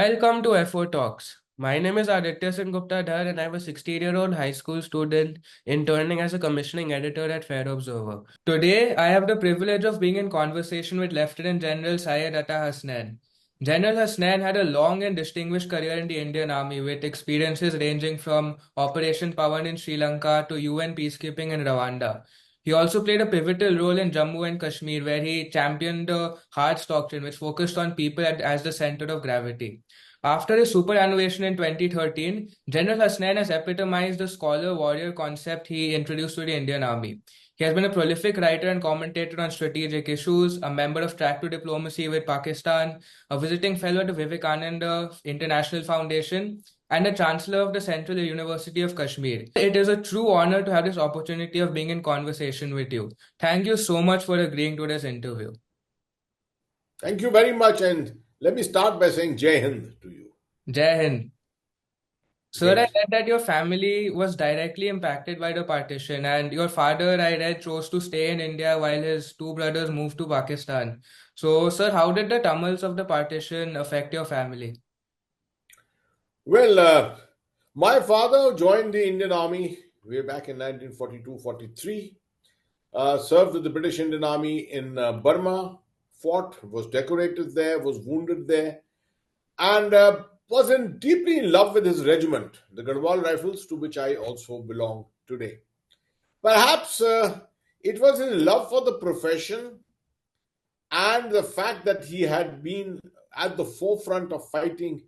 Welcome to FO Talks. My name is Aaditya Sengupta Dhar and I'm a 16-year-old high school student interning as a commissioning editor at Fair Observer. Today, I have the privilege of being in conversation with Lieutenant General Syed Atta Hasnain. General Hasnain had a long and distinguished career in the Indian Army with experiences ranging from Operation Pawan in Sri Lanka to UN peacekeeping in Rwanda. He also played a pivotal role in Jammu and Kashmir, where he championed the Hearts doctrine, which focused on people as the center of gravity. After his superannuation in 2013, General Hasnain has epitomized the scholar-warrior concept he introduced to the Indian Army. He has been a prolific writer and commentator on strategic issues, a member of Track to Diplomacy with Pakistan, a visiting fellow at the Vivekananda International Foundation, and a Chancellor of the Central University of Kashmir. It is a true honor to have this opportunity of being in conversation with you. Thank you so much for agreeing to this interview. Thank you very much, and let me start by saying Jai Hind to you. Jai Hind. Sir, I Great. read that your family was directly impacted by the partition, and your father, I read, chose to stay in India while his two brothers moved to Pakistan. So, sir, how did the tumults of the partition affect your family? Well, my father joined the Indian Army way back in 1942-43, served with the British Indian Army in Burma, fought, was decorated there, was wounded there, and was deeply in love with his regiment, the Garhwal Rifles, to which I also belong today. Perhaps it was his love for the profession and the fact that he had been at the forefront of fighting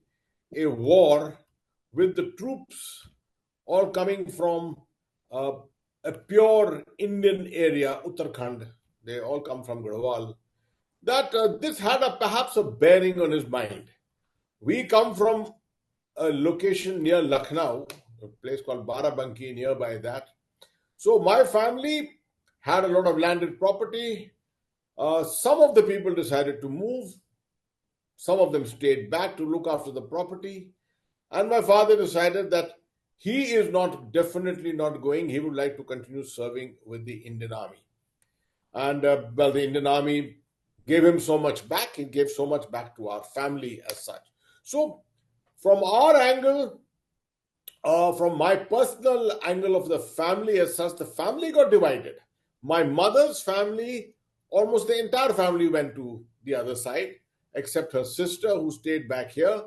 a war with the troops all coming from a pure Indian area, Uttarakhand. They all come from Garhwal. That this had perhaps a bearing on his mind. We come from a location near Lucknow, a place called Barabanki nearby that. So my family had a lot of landed property. Some of the people decided to move. Some of them stayed back to look after the property. And my father decided that he is definitely not going. He would like to continue serving with the Indian Army. And well, the Indian Army gave him so much back. It gave so much back to our family as such. So from our angle, from my personal angle of the family as such, the family got divided. My mother's family, almost the entire family went to the other side, except her sister who stayed back here,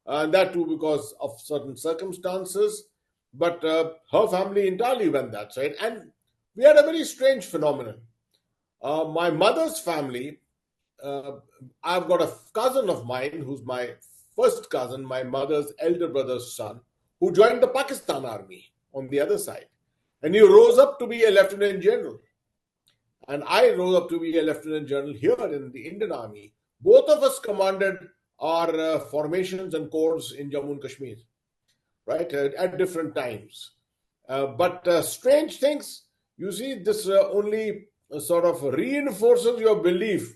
and that too because of certain circumstances. But her family entirely went that side, and we had a very strange phenomenon. My mother's family, I've got a cousin of mine who's my first cousin, my mother's elder brother's son, who joined the Pakistan Army on the other side. And he rose up to be a lieutenant general. And I rose up to be a lieutenant general here in the Indian Army. Both of us commanded our formations and corps in Jammu and Kashmir, right, at different times. But strange things, you see, this only sort of reinforces your belief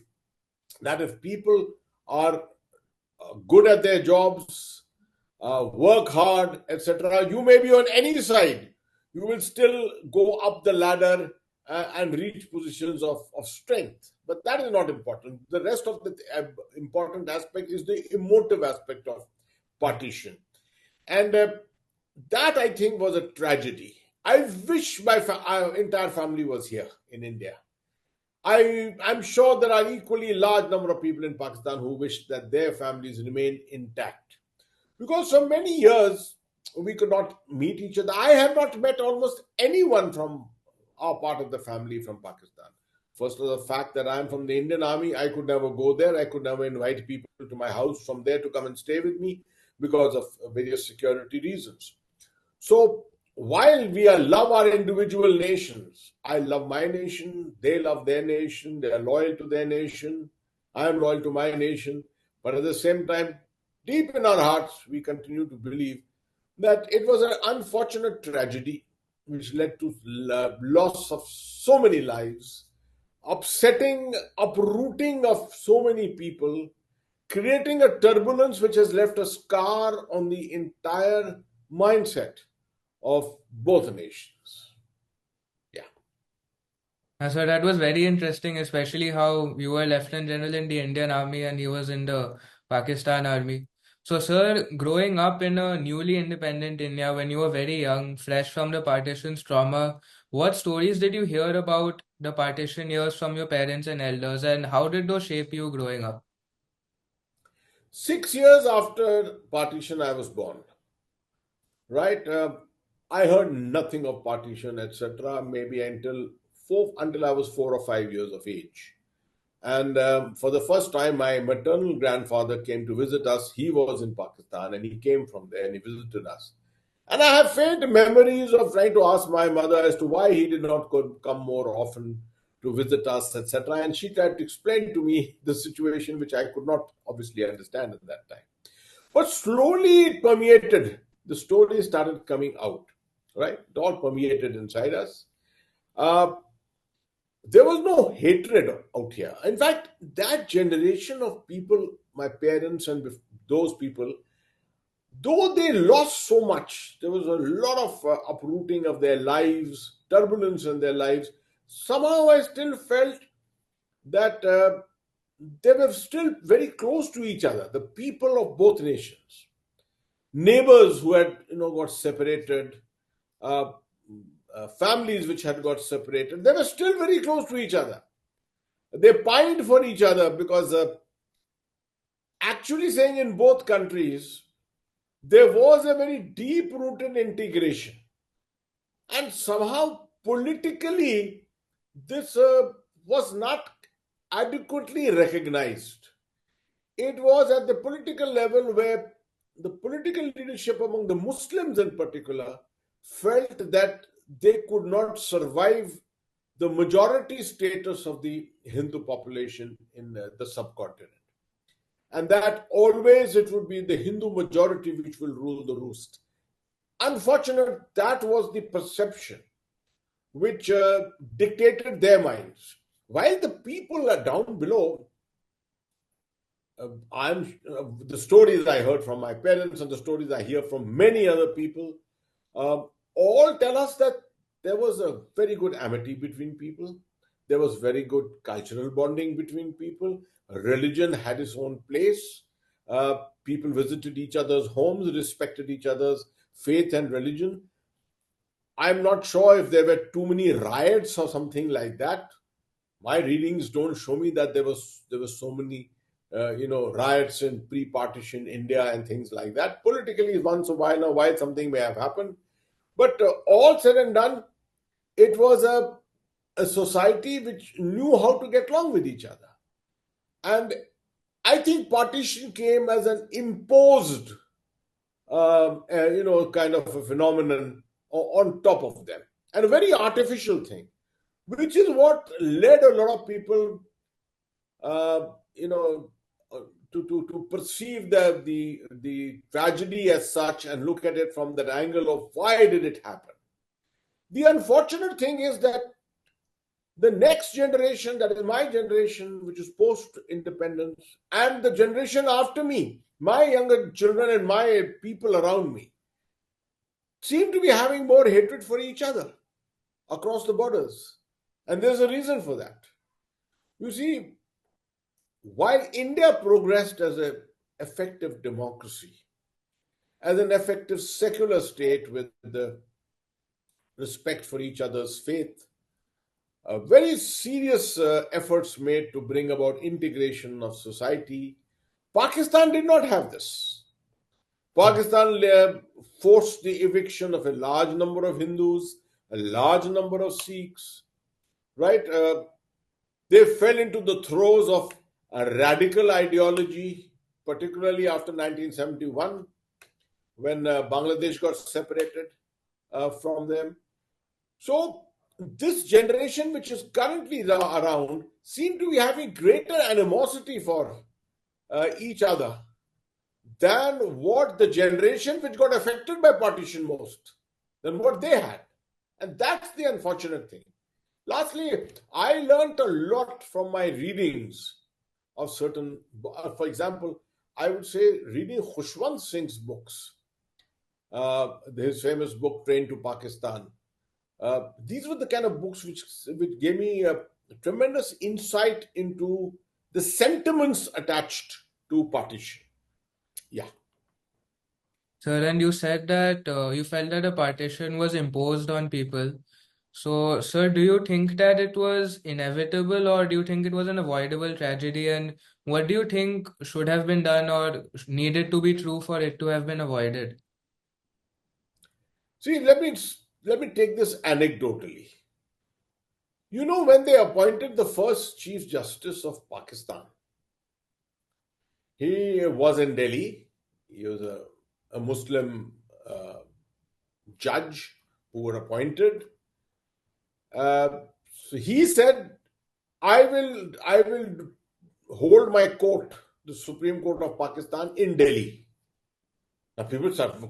that if people are good at their jobs, work hard, etc., you may be on any side, you will still go up the ladder and reach positions of strength. But that is not important. The rest of the important aspect is the emotive aspect of partition. And that, I think, was a tragedy. I wish my entire family was here in India. I'm sure there are equally large number of people in Pakistan who wish that their families remain intact. Because for many years, we could not meet each other. I have not met almost anyone from our part of the family from Pakistan. First of the fact that I'm from the Indian Army, I could never go there. I could never invite people to my house from there to come and stay with me because of various security reasons. So while we love our individual nations, I love my nation, they love their nation, they are loyal to their nation, I am loyal to my nation. But at the same time, deep in our hearts, we continue to believe that it was an unfortunate tragedy which led to loss of so many lives, upsetting, uprooting of so many people, creating a turbulence which has left a scar on the entire mindset of both nations. Yeah. So that was very interesting, especially how you were Lieutenant General in the Indian Army and he was in the Pakistan Army. So, sir, growing up in a newly independent India when you were very young, fresh from the partition's trauma, what stories did you hear about the partition years from your parents and elders, and how did those shape you growing up? 6 years after partition, I was born. Right? I heard nothing of partition, etc. Maybe until I was 4 or 5 years of age. And for the first time, my maternal grandfather came to visit us. He was in Pakistan, and he came from there and he visited us. And I have faint memories of trying to ask my mother as to why he did not come more often to visit us, etc. And she tried to explain to me the situation, which I could not obviously understand at that time. But slowly it permeated. The story started coming out, right? It all permeated inside us. Uh, there was no hatred out here. In fact, that generation of people, my parents and those people, though they lost so much, there was a lot of uprooting of their lives, turbulence in their lives. Somehow I still felt that they were still very close to each other, the people of both nations. Neighbors who had got separated, uh, families which had got separated, they were still very close to each other. They pined for each other because actually saying in both countries there was a very deep rooted integration, and somehow politically this was not adequately recognized. It was at the political level where the political leadership among the Muslims in particular felt that they could not survive the majority status of the Hindu population in the subcontinent. And that always it would be the Hindu majority which will rule the roost. Unfortunate, that was the perception which dictated their minds. While the people are down below, I'm the stories I heard from my parents and the stories I hear from many other people all tell us that there was a very good amity between people. There was very good cultural bonding between people. Religion had its own place. People visited each other's homes, respected each other's faith and religion. I'm not sure if there were too many riots or something like that. My readings don't show me that there was so many riots in pre-partition India and things like that. Politically, once in a while something may have happened, but all said and done, it was a society which knew how to get along with each other. And I think partition came as an imposed, kind of a phenomenon on top of them, and a very artificial thing, which is what led a lot of people, uh, you know, to perceive the tragedy as such and look at it from that angle of why did it happen. The unfortunate thing is that the next generation, that is my generation, which is post independence, and the generation after me, my younger children and my people around me, seem to be having more hatred for each other across the borders. And there's a reason for that. You see, while India progressed as an effective democracy, as an effective secular state with the respect for each other's faith, very serious efforts made to bring about integration of society. Pakistan did not have this. Pakistan forced the eviction of a large number of Hindus, a large number of Sikhs, right? They fell into the throes of a radical ideology, particularly after 1971, when Bangladesh got separated from them. So, this generation, which is currently around, seem to be having greater animosity for each other than what the generation which got affected by partition most, than what they had. And that's the unfortunate thing. Lastly, I learned a lot from my readings of certain, for example, I would say reading Khushwant Singh's books, his famous book, Train to Pakistan. These were the kind of books which gave me a tremendous insight into the sentiments attached to partition. Yeah. Sir, and you said that you felt that a partition was imposed on people. So, sir, do you think that it was inevitable or do you think it was an avoidable tragedy? And what do you think should have been done or needed to be true for it to have been avoided? See, let me take this anecdotally. You know, when they appointed the first Chief Justice of Pakistan, he was in Delhi. He was a Muslim judge who were appointed. Uh, so he said, I will hold my court, the Supreme Court of Pakistan, in Delhi. Now people start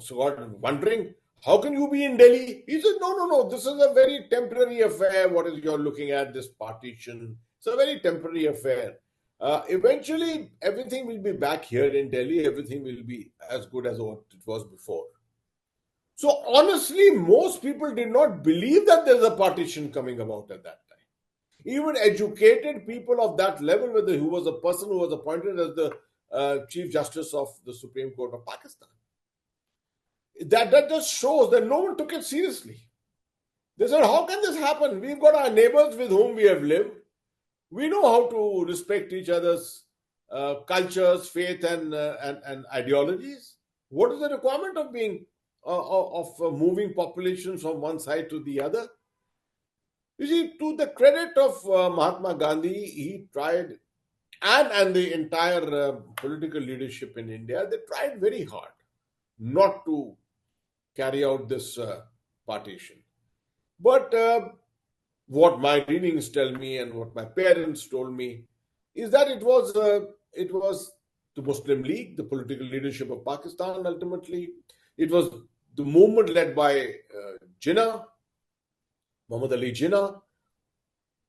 wondering, how can you be in Delhi? He said, no, no, no, this is a very temporary affair. What is you're looking at, this partition? It's a very temporary affair. Eventually, everything will be back here in Delhi. Everything will be as good as what it was before. So honestly, most people did not believe that there's a partition coming about at that time. Even educated people of that level, whether who was a person who was appointed as the Chief Justice of the Supreme Court of Pakistan. That just shows that no one took it seriously. They said, how can this happen? We've got our neighbors with whom we have lived. We know how to respect each other's cultures, faith, and ideologies. What is the requirement of being moving populations from one side to the other? You see, to the credit of Mahatma Gandhi, he tried, and the entire political leadership in India, they tried very hard not to carry out this partition. But what my readings tell me and what my parents told me is that it was the Muslim League, the political leadership of Pakistan. Ultimately, it was the movement led by Jinnah, Muhammad Ali Jinnah,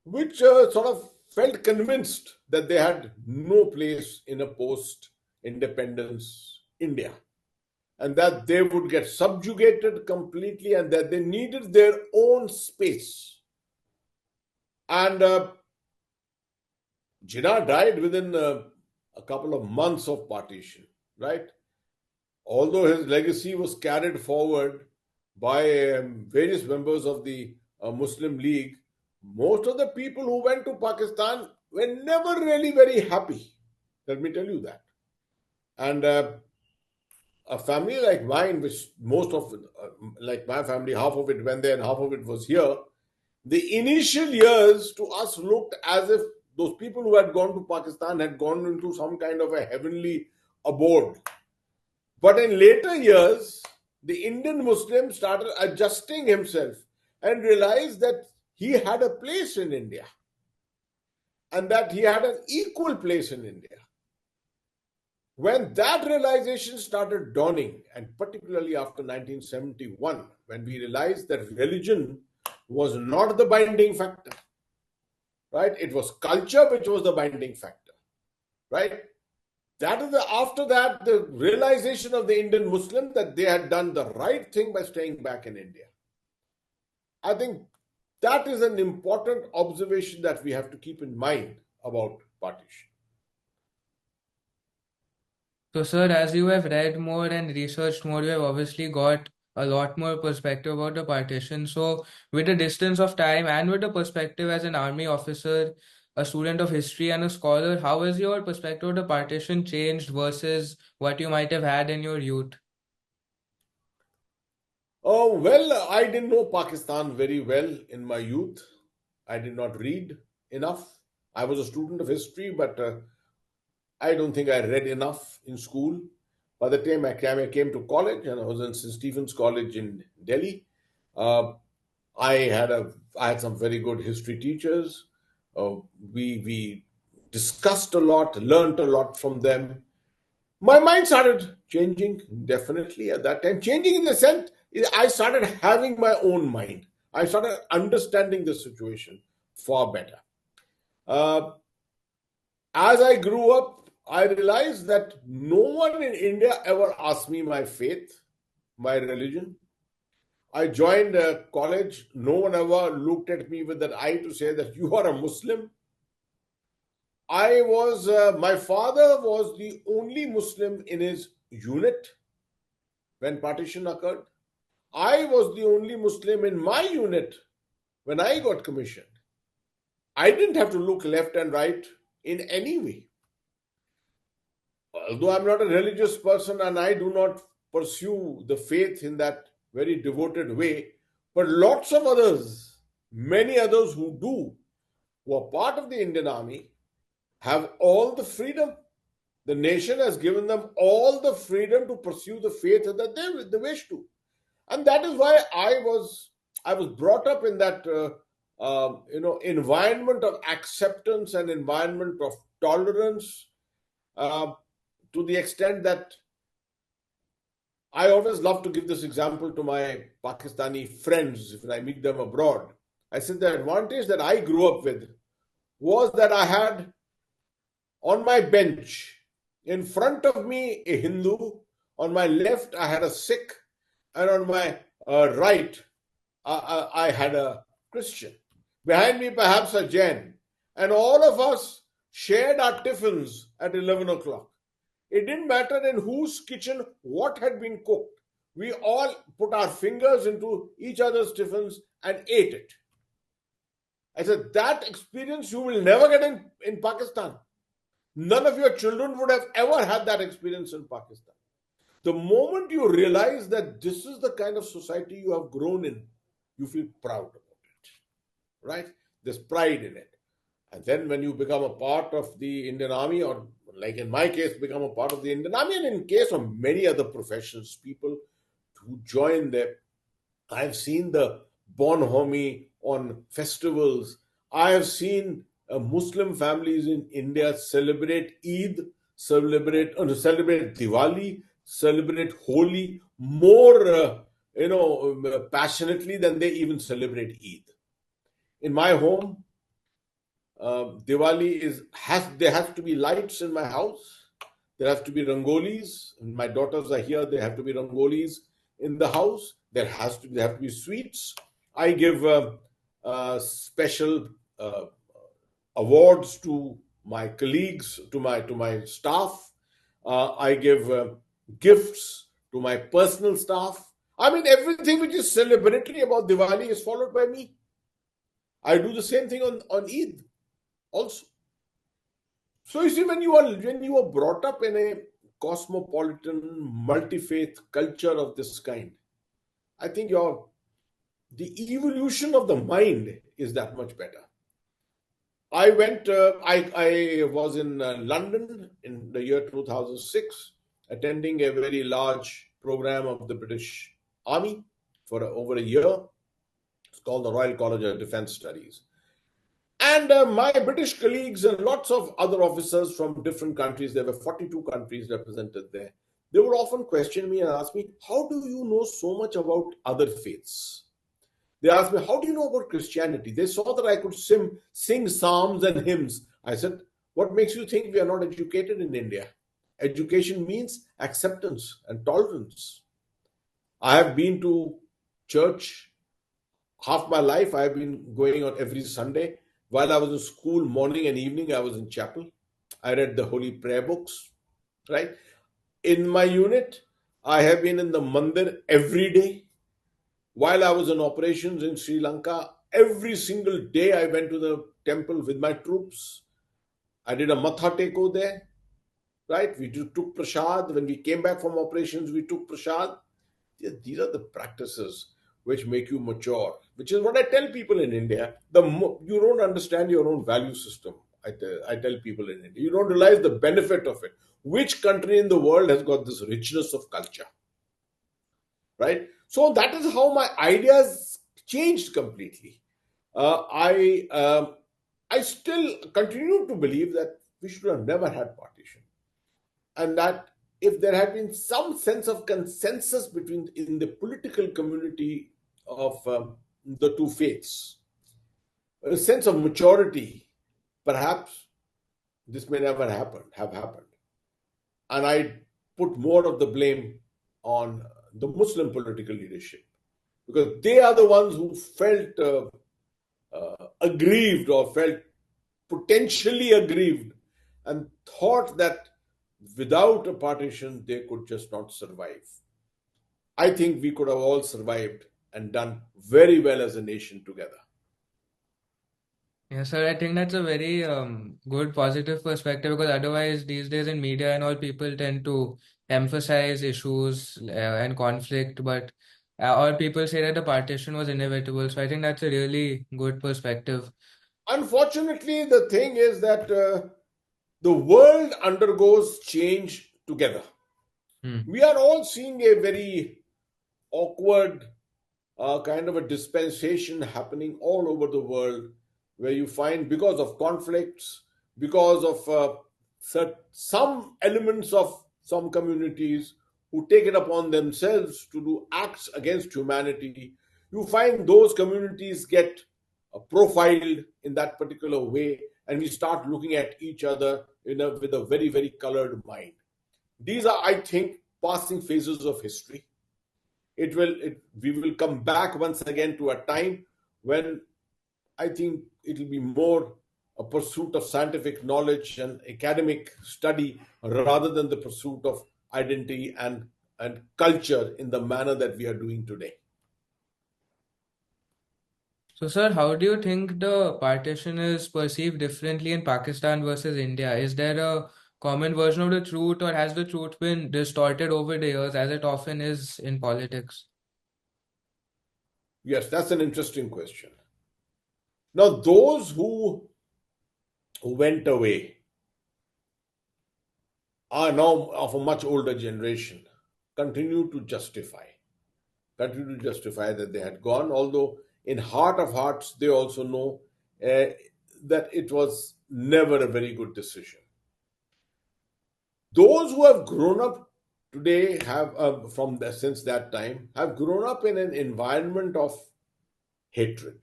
which sort of felt convinced that they had no place in a post-independence India, and that they would get subjugated completely and that they needed their own space. And Jinnah died within a couple of months of partition, right? Although his legacy was carried forward by various members of the Muslim League, most of the people who went to Pakistan were never really very happy. Let me tell you that. And a family like mine, which most of it, like my family, half of it went there and half of it was here, the initial years to us looked as if those people who had gone to Pakistan had gone into some kind of a heavenly abode. But in later years, the Indian Muslim started adjusting himself and realized that he had a place in India and that he had an equal place in India. When that realization started dawning, and particularly after 1971, when we realized that religion was not the binding factor, right? It was culture which was the binding factor, right? After that, the realization of the Indian Muslim that they had done the right thing by staying back in India. I think that is an important observation that we have to keep in mind about partition. So, sir, as you have read more and researched more, you have obviously got a lot more perspective about the partition. So, with the distance of time and with the perspective as an army officer, a student of history, and a scholar, how has your perspective of the partition changed versus what you might have had in your youth? Oh, well, I didn't know Pakistan very well in my youth. I did not read enough. I was a student of history, but I don't think I read enough in school. By the time I came to college, and I was in St. Stephen's College in Delhi, uh, I had some very good history teachers. We discussed a lot, learned a lot from them. My mind started changing definitely at that time. Changing in the sense, I started having my own mind. I started understanding the situation far better. Uh, as I grew up, I realized that no one in India ever asked me my faith, my religion. I joined a college. No one ever looked at me with that eye to say that you are a Muslim. My father was the only Muslim in his unit. when partition occurred. I was the only Muslim in my unit when I got commissioned. I didn't have to look left and right in any way. Although I'm not a religious person and I do not pursue the faith in that very devoted way, but lots of others, many others who do, who are part of the Indian Army, have all the freedom. The nation has given them all the freedom to pursue the faith that they wish to, and that is why I was brought up in that environment of acceptance and environment of tolerance, uh, to the extent that I always love to give this example to my Pakistani friends when I meet them abroad. I said the advantage that I grew up with was that I had on my bench in front of me a Hindu, on my left I had a Sikh, and on my right I had a Christian. Behind me, perhaps a Jain. And all of us shared our tiffins at 11 o'clock. It didn't matter in whose kitchen what had been cooked. We all put our fingers into each other's tiffins and ate it. I said, that experience you will never get in Pakistan. None of your children would have ever had that experience in Pakistan. The moment you realize that this is the kind of society you have grown in, you feel proud about it, right? There's pride in it. And then when you become a part of the Indian Army, or like in my case, become a part of the Indian Army, and in case of many other professions, people who join there, I've seen the bonhomie on festivals. I have seen Muslim families in India celebrate Eid, celebrate Diwali, celebrate Holi more, passionately than they even celebrate Eid. In my home, Diwali there has to be lights in my house. There have to be rangolis. When my daughters are here, there have to be rangolis in the house. There have to be sweets. I give special awards to my colleagues, to my staff. I give gifts to my personal staff. I mean, everything which is celebratory about Diwali is followed by me. I do the same thing on Eid also. So you see, when you are brought up in a cosmopolitan, multi-faith culture of this kind, I think the evolution of the mind is that much better. I was in London in the year 2006, attending a very large program of the British Army for over a year. It's called the Royal College of Defence Studies. And my British colleagues and lots of other officers from different countries, there were 42 countries represented there, they would often question me and ask me, how do you know so much about other faiths? They asked me, how do you know about Christianity? They saw that I could sing psalms and hymns. I said, what makes you think we are not educated in India? Education means acceptance and tolerance. I have been to church half my life. I have been going on every Sunday. While I was in school, morning and evening, I was in chapel. I read the holy prayer books, right? In my unit, I have been in the mandir every day. While I was in operations in Sri Lanka, every single day I went to the temple with my troops. I did a matha teko there, right? We took prasad. When we came back from operations, we took prasad. These are the practices which make you mature, which is what I tell people in India. You don't understand your own value system. I tell people in India, you don't realize the benefit of it. Which country in the world has got this richness of culture, right? So that is how my ideas changed completely. I still continue to believe that we should have never had partition, and that if there had been some sense of consensus in the political community of the two faiths, a sense of maturity, perhaps this may never have happened. And I put more of the blame on the Muslim political leadership, because they are the ones who felt aggrieved, or felt potentially aggrieved, and thought that without a partition they could just not survive. I think we could have all survived and done very well as a nation together. Yes, sir. I think that's a very good positive perspective because otherwise, these days in media and all, people tend to emphasize issues and conflict, but or people say that the partition was inevitable. So I think that's a really good perspective. Unfortunately, the thing is that the world undergoes change together. Hmm. We are all seeing a very awkward kind of a dispensation happening all over the world, where you find, because of conflicts, because of some elements of some communities who take it upon themselves to do acts against humanity, you find those communities get profiled in that particular way, and we start looking at each other with a very, very colored mind. These are, I think, passing phases of history. We will come back once again to a time when I think it will be more a pursuit of scientific knowledge and academic study rather than the pursuit of identity and culture in the manner that we are doing today. So, sir, how do you think the partition is perceived differently in Pakistan versus India? Is there a common version of the truth, or has the truth been distorted over the years, as it often is in politics? Yes, that's an interesting question. Now, those who went away are now of a much older generation, continue to justify, that they had gone, although in heart of hearts they also know that it was never a very good decision. Those who have grown up today have since that time have grown up in an environment of hatred.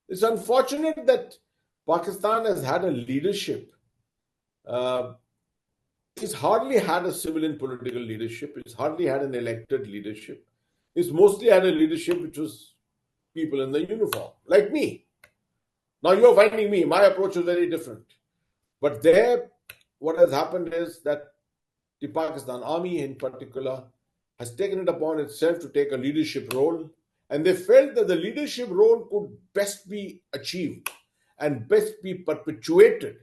It's unfortunate that Pakistan has had a leadership. Uh, it's hardly had a civilian political leadership. It's hardly had an elected leadership. It's mostly had a leadership which was people in the uniform, like me. Now you're finding me. My approach is very different. But there, what has happened is that the Pakistan Army, in particular, has taken it upon itself to take a leadership role, and they felt that the leadership role could best be achieved and best be perpetuated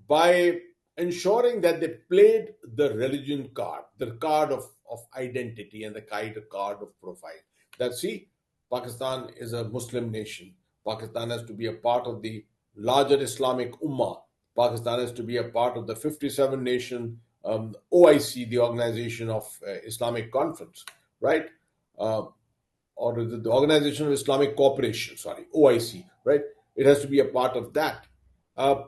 by ensuring that they played the religion card, the card of identity, and the kind of card of profile. That, see, Pakistan is a Muslim nation. Pakistan has to be a part of the larger Islamic Ummah. Pakistan has to be a part of the 57 nation OIC, the Organization of Islamic Conference, right? Uh, or the Organization of Islamic Cooperation, sorry, OIC, right? It has to be a part of that. Uh,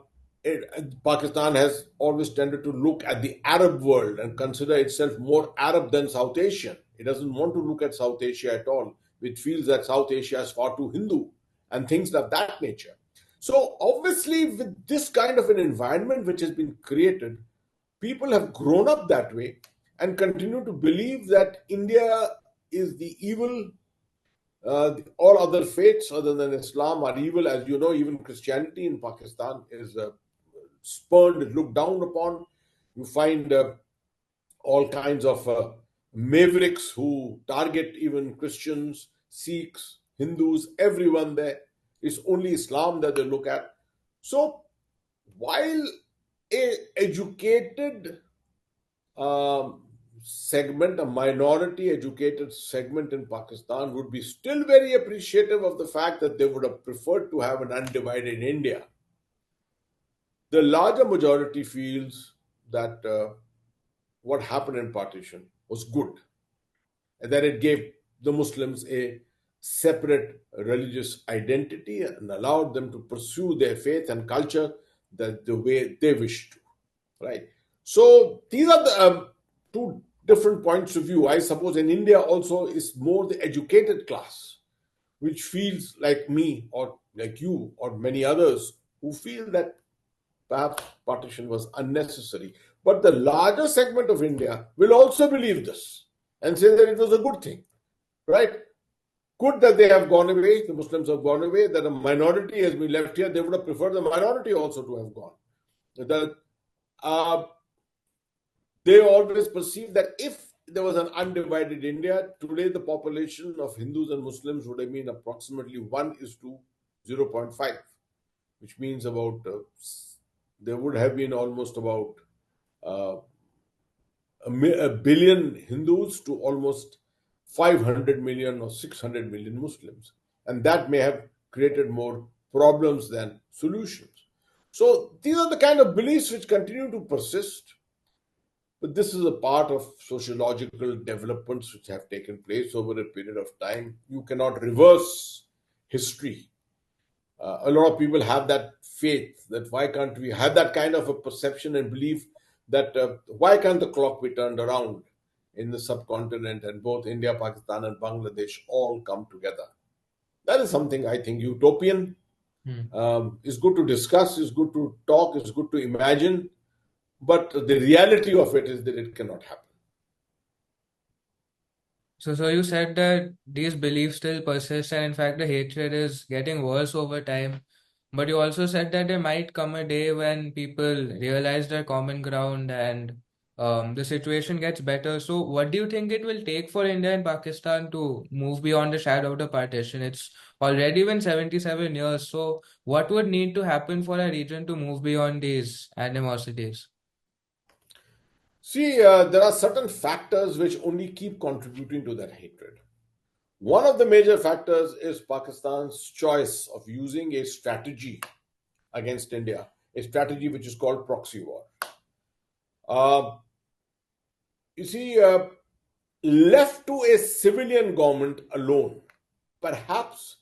Pakistan has always tended to look at the Arab world and consider itself more Arab than South Asian. It doesn't want to look at South Asia at all. It feels that South Asia is far too Hindu and things of that nature. So, obviously, with this kind of an environment which has been created, people have grown up that way and continue to believe that India is the evil. All other faiths other than Islam are evil. As you know, even Christianity in Pakistan is spurned, looked down upon. You find all kinds of mavericks who target even Christians, Sikhs, Hindus, everyone there. It's only Islam that they look at. So while a educated um, segment, a minority educated segment in Pakistan would be still very appreciative of the fact that they would have preferred to have an undivided India, the larger majority feels that what happened in partition was good, and that it gave the Muslims a separate religious identity and allowed them to pursue their faith and culture the way they wished to. Right. So these are the two different points of view. I suppose in India also is more the educated class, which feels like me or like you or many others who feel that perhaps partition was unnecessary. But the larger segment of India will also believe this and say that it was a good thing, right? Good that they have gone away, the Muslims have gone away, that a minority has been left here. They would have preferred the minority also to have gone. That uh, they always perceive that if there was an undivided India. Today, the population of Hindus and Muslims would have been approximately 1 is to 0.5, which means about there would have been almost about uh, a billion Hindus to almost 500 million or 600 million Muslims. And that may have created more problems than solutions. So these are the kind of beliefs which continue to persist. But this is a part of sociological developments which have taken place over a period of time. You cannot reverse history. A lot of people have that faith that why can't we have that kind of a perception and belief that why can't the clock be turned around in the subcontinent and both India, Pakistan, and Bangladesh all come together? That is something I think utopian. Hmm. It's good to discuss, it's good to talk, it's good to imagine, but the reality of it is that it cannot happen. So you said that these beliefs still persist, and in fact, the hatred is getting worse over time. But you also said that there might come a day when people realize their common ground and the situation gets better. So, what do you think it will take for India and Pakistan to move beyond the shadow of the partition? It's already been 77 years. So, what would need to happen for a region to move beyond these animosities? See, there are certain factors which only keep contributing to that hatred. One of the major factors is Pakistan's choice of using a strategy against India, a strategy which is called proxy war. Uh, you see, left to a civilian government alone, perhaps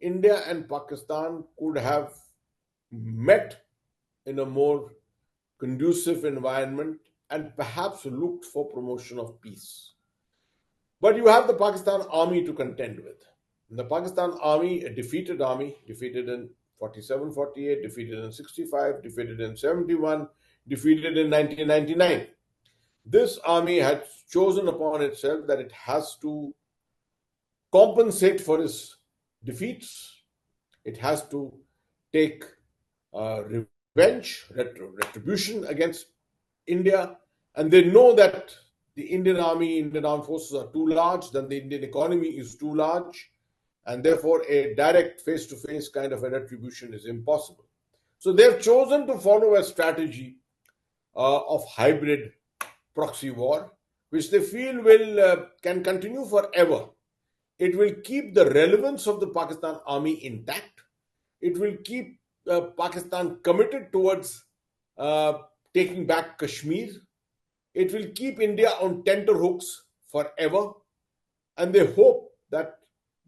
India and Pakistan could have met in a more conducive environment and perhaps looked for promotion of peace. But you have the Pakistan army to contend with. The Pakistan army, a defeated army, defeated in 47, 48, defeated in 65, defeated in 71, defeated in 1999. This army had chosen upon itself that it has to compensate for its defeats. It has to take revenge, retribution against India. And they know that the Indian army, Indian armed forces are too large, then the Indian economy is too large, and therefore a direct face to face kind of a retribution is impossible. So they've chosen to follow a strategy of hybrid proxy war, which they feel will can continue forever. It will keep the relevance of the Pakistan army intact. It will keep Pakistan committed towards uh, taking back Kashmir. It will keep India on tenterhooks forever, and they hope that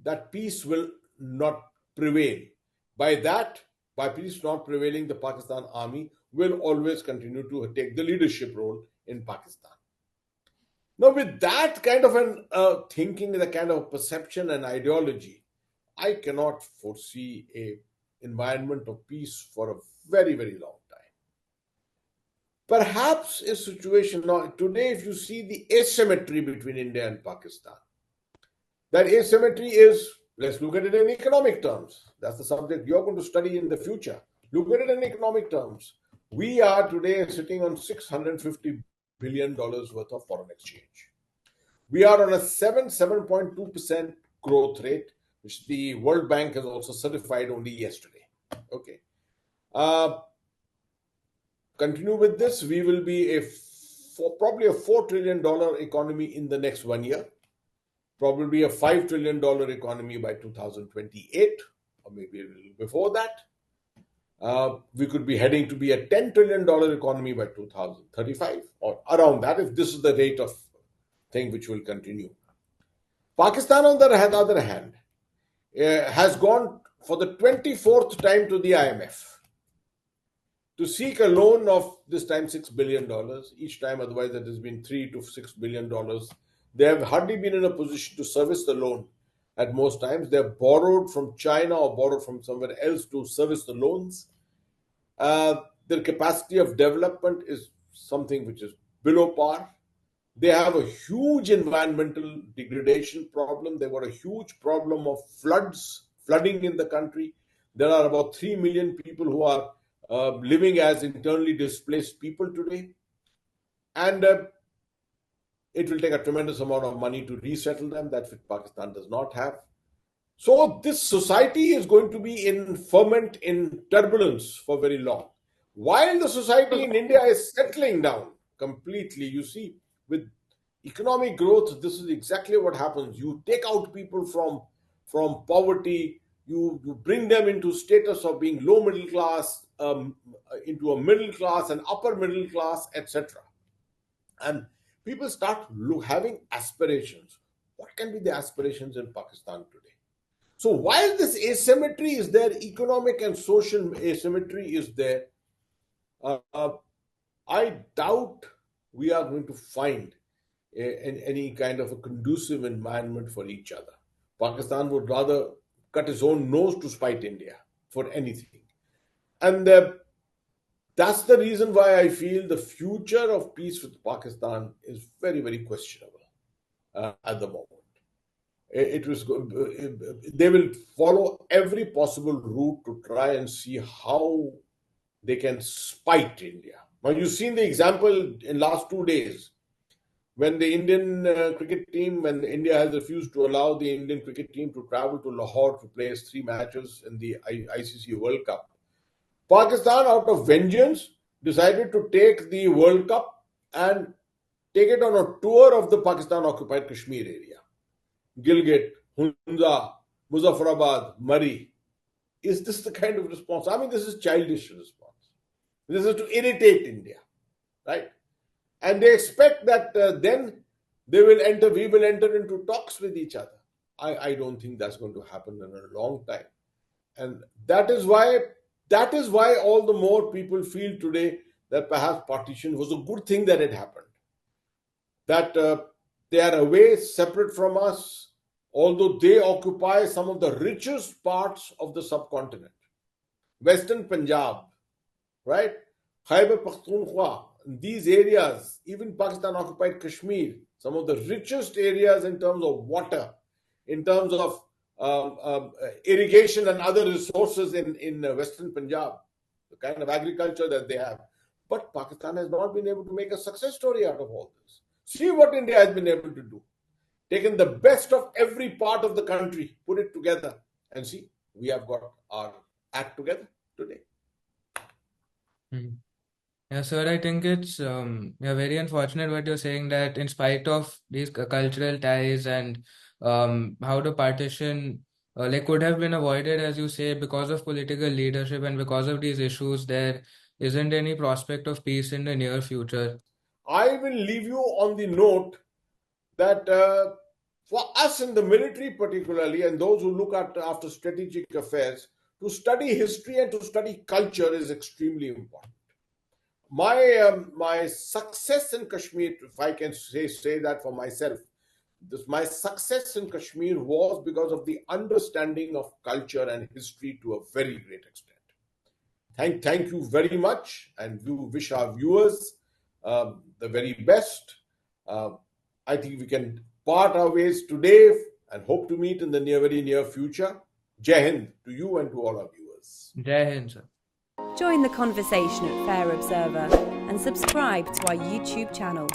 that peace will not prevail. By that, by peace not prevailing, the Pakistan army will always continue to take the leadership role in Pakistan. Now, with that kind of an thinking, the kind of perception and ideology, I cannot foresee a environment of peace for a very, very long time. Perhaps a situation now today, if you see the asymmetry between India and Pakistan, that asymmetry is, let's look at it in economic terms. That's the subject you're going to study in the future. Look at it in economic terms. We are today sitting on $650 billion worth of foreign exchange. We are on a 7.2% growth rate, which the World Bank has also certified only yesterday. Okay. Continue with this, we will be probably a $4 trillion economy in the next 1 year, probably a $5 trillion economy by 2028, or maybe a little before that. We could be heading to be a $10 trillion economy by 2035, or around that, if this is the rate of thing which will continue. Pakistan, on the other hand, has gone for the 24th time to the IMF to seek a loan of this time $6 billion. Each time, otherwise, it has been $3 to $6 billion. They have hardly been in a position to service the loan at most times. They have borrowed from China or borrowed from somewhere else to service the loans. Their capacity of development is something which is below par. They have a huge environmental degradation problem. They've got a huge problem of flooding in the country. There are about 3 million people who are living as internally displaced people today. And It will take a tremendous amount of money to resettle them that Pakistan does not have. So this society is going to be in ferment, in turbulence for very long. While the society in India is settling down completely, you see, with economic growth, this is exactly what happens. You take out people from poverty, you bring them into status of being low middle class, into a middle class and upper middle class, etc. And people start having aspirations. What can be the aspirations in Pakistan today? So while this asymmetry is there, economic and social asymmetry is there, I doubt we are going to find any kind of a conducive environment for each other. Pakistan would rather cut its own nose to spite India for anything. And that's the reason why I feel the future of peace with Pakistan is very, very questionable at the moment. They will follow every possible route to try and see how they can spite India. Now, you've seen the example in last 2 days when the Indian cricket team, when India has refused to allow the Indian cricket team to travel to Lahore to play 3 matches in the ICC World Cup. Pakistan, out of vengeance, decided to take the World Cup and take it on a tour of the Pakistan-occupied Kashmir area. Gilgit, Hunza, Muzaffarabad, Murree. Is this the kind of response? I mean, this is childish response. This is to irritate India, right? And they expect that then we will enter into talks with each other. I don't think that's going to happen in a long time. And that is why all the more people feel today that perhaps partition was a good thing that it happened. That they are away, separate from us, although they occupy some of the richest parts of the subcontinent. Western Punjab, right? Khyber Pakhtunkhwa, these areas, even Pakistan-occupied Kashmir, some of the richest areas in terms of water, in terms of irrigation and other resources in Western Punjab, the kind of agriculture that they have. But Pakistan has not been able to make a success story out of all this. See what India has been able to do. Taken the best of every part of the country, put it together, and see, we have got our act together today. Yeah, sir, I think it's very unfortunate what you're saying, that in spite of these cultural ties and how the partition could have been avoided, as you say, because of political leadership and because of these issues, there isn't any prospect of peace in the near future. I will leave you on the note that for us in the military particularly, and those who look after strategic affairs, to study history and to study culture is extremely important. My success in Kashmir, if I can say that for myself, my success in Kashmir was because of the understanding of culture and history to a very great extent. Thank you very much, and we wish our viewers the very best. I think we can part our ways today and hope to meet in the very near future. Jai Hind to you and to all our viewers. Jai Hind, sir. Join the conversation at Fair Observer and subscribe to our YouTube channel.